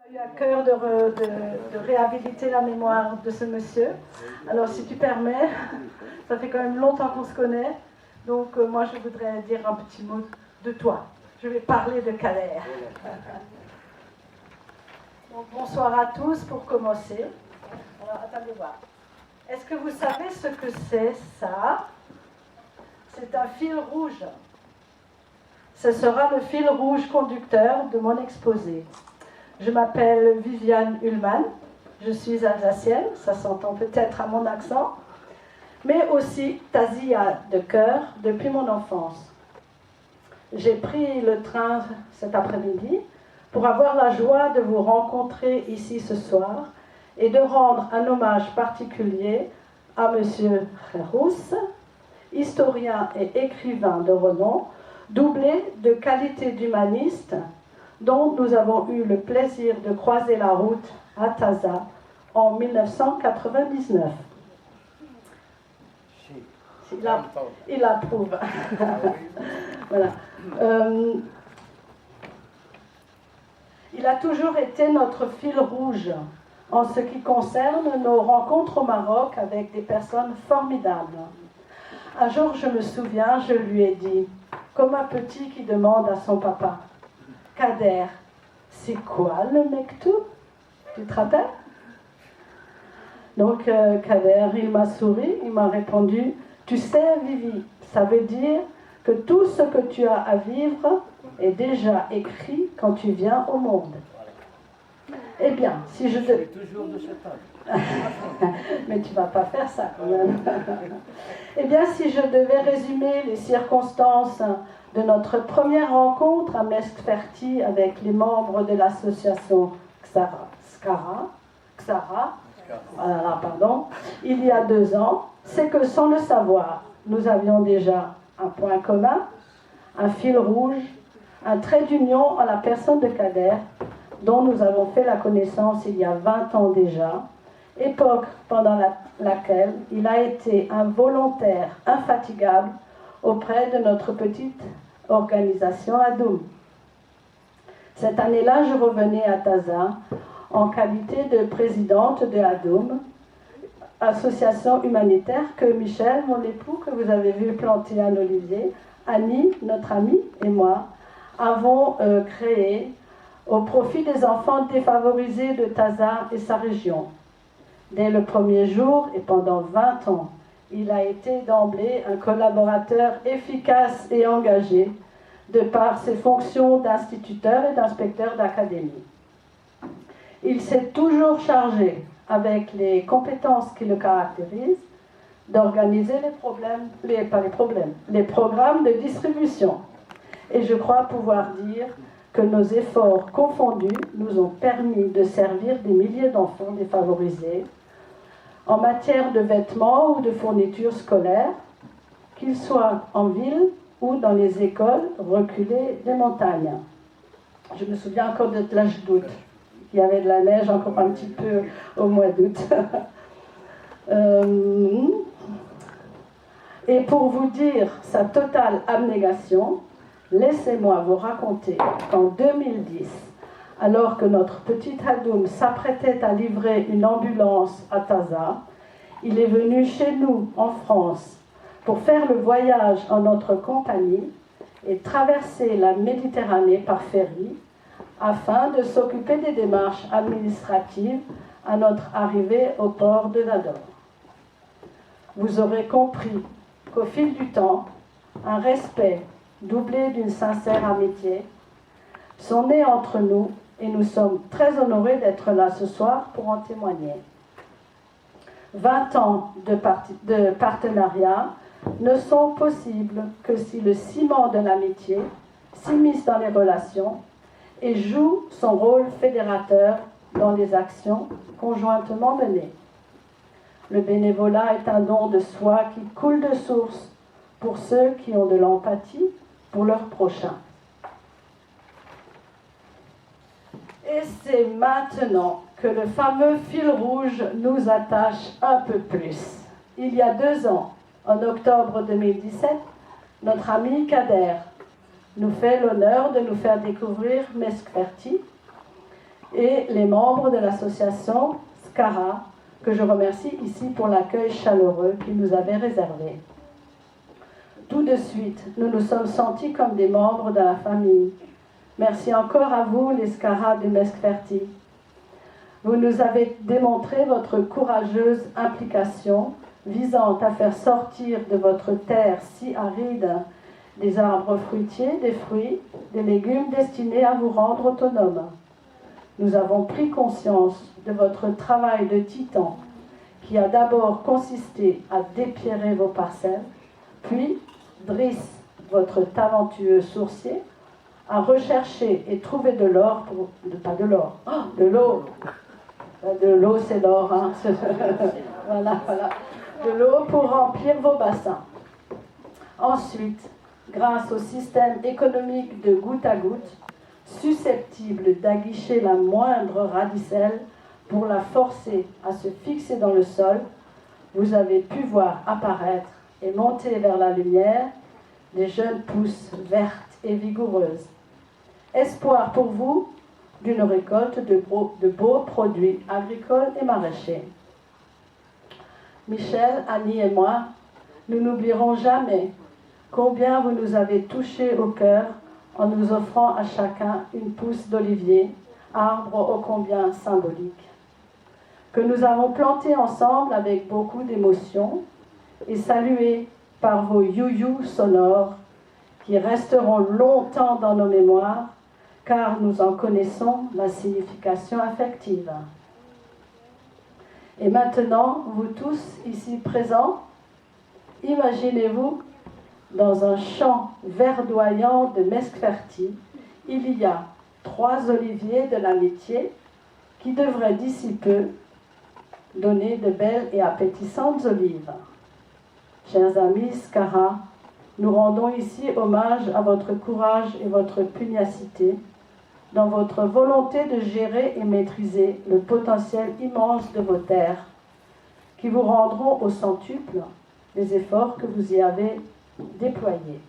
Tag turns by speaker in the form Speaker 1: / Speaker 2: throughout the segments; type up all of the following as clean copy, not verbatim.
Speaker 1: J'ai eu à cœur de réhabiliter la mémoire de ce monsieur. Alors si tu permets, ça fait quand même longtemps qu'on se connaît, donc moi je voudrais dire un petit mot de toi. Je vais parler de Kader. Donc bonsoir à tous pour commencer. Alors attendez voir. Est-ce que vous savez ce que c'est ça? C'est un fil rouge. Ce sera le fil rouge conducteur de mon exposé. Je m'appelle Viviane Ullmann, je suis alsacienne, ça s'entend peut-être à mon accent, mais aussi Tazia de cœur depuis mon enfance. J'ai pris le train cet après-midi pour avoir la joie de vous rencontrer ici ce soir et de rendre un hommage particulier à M. Kherous, historien et écrivain de renom, doublé de qualité d'humaniste, dont nous avons eu le plaisir de croiser la route à Taza en 1999. Il approuve. Voilà. Il a toujours été notre fil rouge en ce qui concerne nos rencontres au Maroc avec des personnes formidables. Un jour, je me souviens, je lui ai dit, comme un petit qui demande à son papa, Kader, c'est quoi le mektoub? Tu te rappelles? Donc Kader, il m'a souri, il m'a répondu, tu sais Vivi, ça veut dire que tout ce que tu as à vivre est déjà écrit quand tu viens au monde. Eh bien, si je te...
Speaker 2: toujours de cet âge.
Speaker 1: Mais tu ne vas pas faire ça quand même. Eh bien, si je devais résumer les circonstances de notre première rencontre à Meskhferti avec les membres de l'association Xara, il y a 2 ans, c'est que sans le savoir, nous avions déjà un point commun, un fil rouge, un trait d'union en la personne de Kader, dont nous avons fait la connaissance il y a 20 ans déjà, époque pendant laquelle il a été un volontaire infatigable auprès de notre petite organisation Adoum. Cette année-là, je revenais à Taza en qualité de présidente de Adoum, association humanitaire que Michel, mon époux, que vous avez vu planter un olivier, Annie, notre amie, et moi, avons créé au profit des enfants défavorisés de Taza et sa région. Dès le premier jour et pendant 20 ans, il a été d'emblée un collaborateur efficace et engagé de par ses fonctions d'instituteur et d'inspecteur d'académie. Il s'est toujours chargé, avec les compétences qui le caractérisent, d'organiser les programmes de distribution. Et je crois pouvoir dire que nos efforts confondus nous ont permis de servir des milliers d'enfants défavorisés en matière de vêtements ou de fournitures scolaires, qu'ils soient en ville ou dans les écoles reculées des montagnes. Je me souviens encore de Tlachtdout. Il y avait de la neige encore un petit peu au mois d'août. Et pour vous dire sa totale abnégation, laissez-moi vous raconter qu'en 2010, alors que notre petit Adoum s'apprêtait à livrer une ambulance à Taza, il est venu chez nous, en France, pour faire le voyage en notre compagnie et traverser la Méditerranée par ferry, afin de s'occuper des démarches administratives à notre arrivée au port de Nador. Vous aurez compris qu'au fil du temps, un respect doublé d'une sincère amitié sont nés entre nous et nous sommes très honorés d'être là ce soir pour en témoigner. 20 ans de partenariat ne sont possibles que si le ciment de l'amitié s'immisce dans les relations et joue son rôle fédérateur dans les actions conjointement menées. Le bénévolat est un don de soi qui coule de source pour ceux qui ont de l'empathie pour leurs prochains. Et c'est maintenant que le fameux fil rouge nous attache un peu plus. Il y a 2 ans, en octobre 2017, notre ami Kader nous fait l'honneur de nous faire découvrir Meskhferti et les membres de l'association SCARA, que je remercie ici pour l'accueil chaleureux qu'ils nous avaient réservé. Tout de suite, nous nous sommes sentis comme des membres de la famille. Merci encore à vous, les SCARA de Meskhferti. Vous nous avez démontré votre courageuse implication visant à faire sortir de votre terre si aride des arbres fruitiers, des fruits, des légumes destinés à vous rendre autonome. Nous avons pris conscience de votre travail de titan qui a d'abord consisté à dépierrer vos parcelles, puis, Driss, votre talentueux sourcier, a recherché et trouvé de l'or, pas de l'or, de l'eau. De l'eau, c'est l'or, hein. Voilà. De l'eau pour remplir vos bassins. Ensuite, grâce au système économique de goutte à goutte, susceptible d'aguicher la moindre radicelle pour la forcer à se fixer dans le sol, vous avez pu voir apparaître et monter vers la lumière des jeunes pousses vertes et vigoureuses. Espoir pour vous d'une récolte de beaux produits agricoles et maraîchers. Michel, Annie et moi, nous n'oublierons jamais combien vous nous avez touchés au cœur en nous offrant à chacun une pousse d'olivier, arbre ô combien symbolique, que nous avons planté ensemble avec beaucoup d'émotion et salué par vos you-you sonores qui resteront longtemps dans nos mémoires car nous en connaissons la signification affective. Et maintenant, vous tous ici présents, imaginez-vous dans un champ verdoyant de Meskhferti, il y a 3 oliviers de l'amitié qui devraient d'ici peu donner de belles et appétissantes olives. Chers amis SCARA, nous rendons ici hommage à votre courage et votre pugnacité dans votre volonté de gérer et maîtriser le potentiel immense de vos terres, qui vous rendront au centuple les efforts que vous y avez déployés.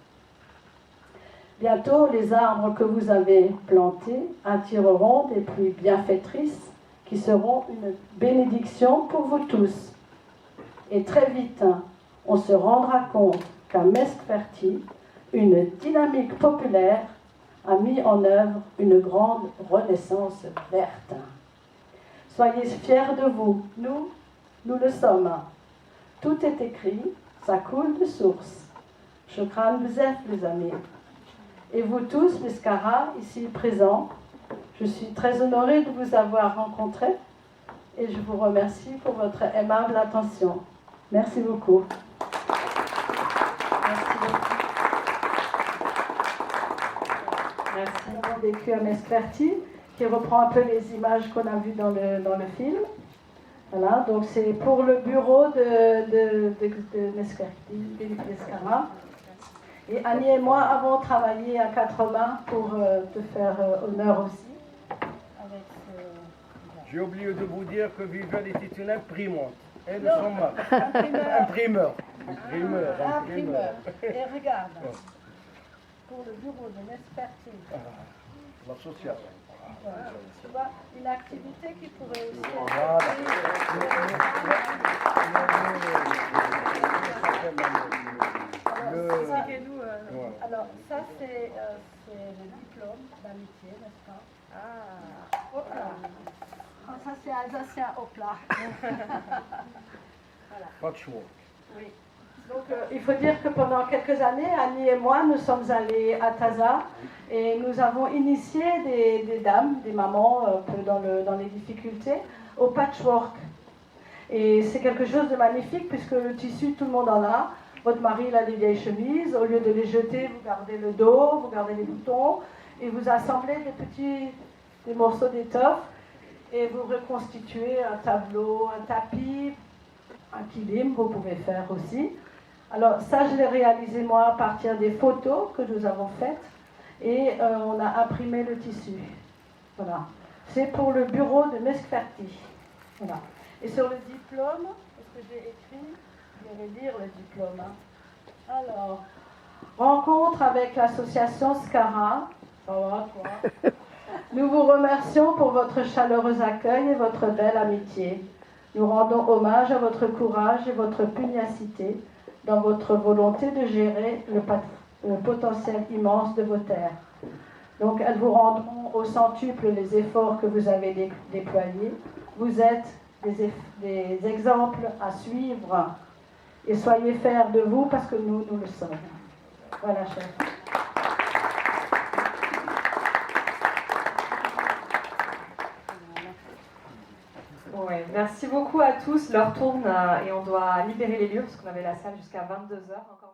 Speaker 1: Bientôt, les arbres que vous avez plantés attireront des pluies bienfaitrices qui seront une bénédiction pour vous tous. Et très vite, on se rendra compte qu'à Meskhferti, une dynamique populaire a mis en œuvre une grande renaissance verte. Soyez fiers de vous, nous le sommes. Tout est écrit, ça coule de source. Shukran bzef, les amis. Et vous tous, les SCARA, ici présents, je suis très honorée de vous avoir rencontrés et je vous remercie pour votre aimable attention. Merci beaucoup. Merci beaucoup. Merci. Nous avons vécu à Meskhferti, qui reprend un peu les images qu'on a vues dans le film. Voilà, donc c'est pour le bureau de Meskhferti, des SCARA. Et Annie et moi avons travaillé à 4 mains pour te faire honneur aussi.
Speaker 2: J'ai oublié de vous dire que Viviane était une imprimante. Elle est son mari. Imprimeur.
Speaker 1: Et regarde, pour le bureau de Meskhferti.
Speaker 2: L'association.
Speaker 1: Tu vois, une activité qui pourrait aussi Alors, ça c'est le diplôme d'amitié, n'est-ce pas? Ça c'est alsacien au plat. Voilà.
Speaker 2: Patchwork.
Speaker 1: Oui. Donc, il faut dire que pendant quelques années, Annie et moi, nous sommes allés à Taza et nous avons initié des dames, des mamans un peu dans les difficultés, au patchwork. Et c'est quelque chose de magnifique puisque le tissu, tout le monde en a. Votre mari, il a des vieilles chemises. Au lieu de les jeter, vous gardez le dos, vous gardez les boutons et vous assemblez des morceaux d'étoffe et vous reconstituez un tableau, un tapis, un kilim, vous pouvez faire aussi. Alors ça, je l'ai réalisé moi à partir des photos que nous avons faites et on a imprimé le tissu. Voilà. C'est pour le bureau de Meskhferti. Voilà. Et sur le diplôme, qu'est-ce que j'ai écrit? Je vais lire le diplôme. Hein. Alors, rencontre avec l'association SCARA. Ça va, toi? Nous vous remercions pour votre chaleureux accueil et votre belle amitié. Nous rendons hommage à votre courage et votre pugnacité dans votre volonté de gérer le potentiel immense de vos terres. Donc, elles vous rendront au centuple les efforts que vous avez déployés. Vous êtes des exemples à suivre et soyez fiers de vous parce que nous le sommes. Voilà, chef.
Speaker 3: Ouais, merci beaucoup à tous. L'heure tourne et on doit libérer les lieux parce qu'on avait la salle jusqu'à 22h.